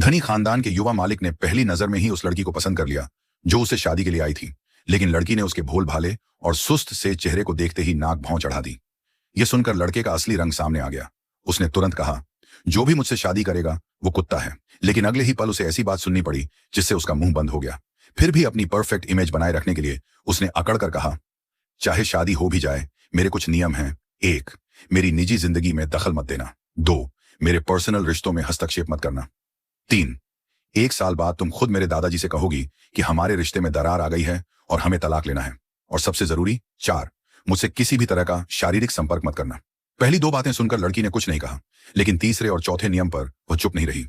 धनी खानदान के युवा मालिक ने पहली नजर में ही उस लड़की को पसंद कर लिया जो उसे शादी के लिए आई थी, लेकिन लड़की ने उसके भोल भाले और सुस्त से चेहरे को देखते ही नाक भौं चढ़ा दी। यह सुनकर लड़के का असली रंग सामने आ गया। उसने तुरंत कहा, जो भी मुझसे शादी करेगा वो कुत्ता है। लेकिन अगले ही पल उसे ऐसी बात सुननी पड़ी जिससे उसका मुंह बंद हो गया। फिर भी अपनी परफेक्ट इमेज बनाए रखने के लिए उसने अकड़ कर कहा, चाहे शादी हो भी जाए, मेरे कुछ नियम हैं। 1, मेरी निजी जिंदगी में दखल मत देना। 2, मेरे पर्सनल रिश्तों में हस्तक्षेप मत करना। 3, 1 साल बाद तुम खुद मेरे दादाजी से कहोगी कि हमारे रिश्ते में दरार आ गई है और हमें तलाक लेना है। और सबसे जरूरी 4, मुझसे किसी भी तरह का शारीरिक संपर्क मत करना। पहली 2 बातें सुनकर लड़की ने कुछ नहीं कहा, लेकिन तीसरे और चौथे नियम पर वह चुप नहीं रही।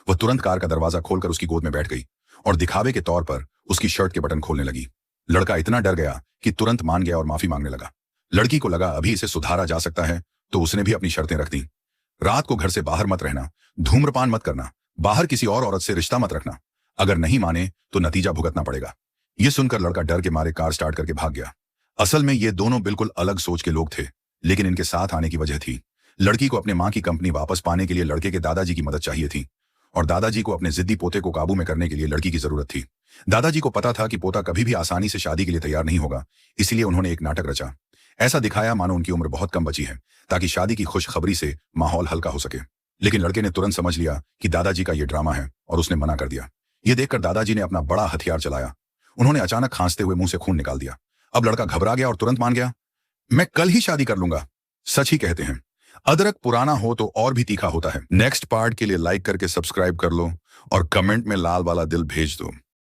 वह तुरंत कार का दरवाजा खोलकर उसकी गोद में बैठ गई और दिखावे के तौर पर उसकी शर्ट के बटन खोलने लगी। लड़का इतना डर गया कि तुरंत मान गया और माफी मांगने लगा। लड़की को लगा अभी इसे सुधारा जा सकता है, तो उसने भी अपनी शर्तें रख दी। रात को घर से बाहर मत रहना, धूम्रपान मत करना, बाहर किसी और औरत से रिश्ता मत रखना। अगर नहीं माने तो नतीजा भुगतना पड़ेगा। यह सुनकर लड़का डर के मारे कार स्टार्ट करके भाग गया। असल में ये दोनों बिल्कुल अलग सोच के लोग थे, लेकिन इनके साथ आने की वजह थी। लड़की को अपने मां की कंपनी वापस पाने के लिए लड़के के दादाजी की मदद चाहिए थी, और दादाजी को अपने जिद्दी पोते को काबू में करने के लिए लड़की की जरूरत थी। दादाजी को पता था कि पोता कभी भी आसानी से शादी के लिए तैयार नहीं होगा, इसलिए उन्होंने एक नाटक रचा। ऐसा दिखाया मानो उनकी उम्र बहुत कम बची है, ताकि शादी की खुशखबरी से माहौल हल्का हो सके। लेकिन लड़के ने तुरंत समझ लिया कि दादाजी का यह ड्रामा है और उसने मना कर दिया। यह देखकर दादाजी ने अपना बड़ा हथियार चलाया। उन्होंने अचानक खांसते हुए मुंह से खून निकाल दिया। अब लड़का घबरा गया और तुरंत मान गया, मैं कल ही शादी कर लूंगा। सच ही कहते हैं, अदरक पुराना हो तो और भी तीखा होता है। नेक्स्ट पार्ट के लिए लाइक करके सब्सक्राइब कर लो और कमेंट में लाल वाला दिल भेज दो।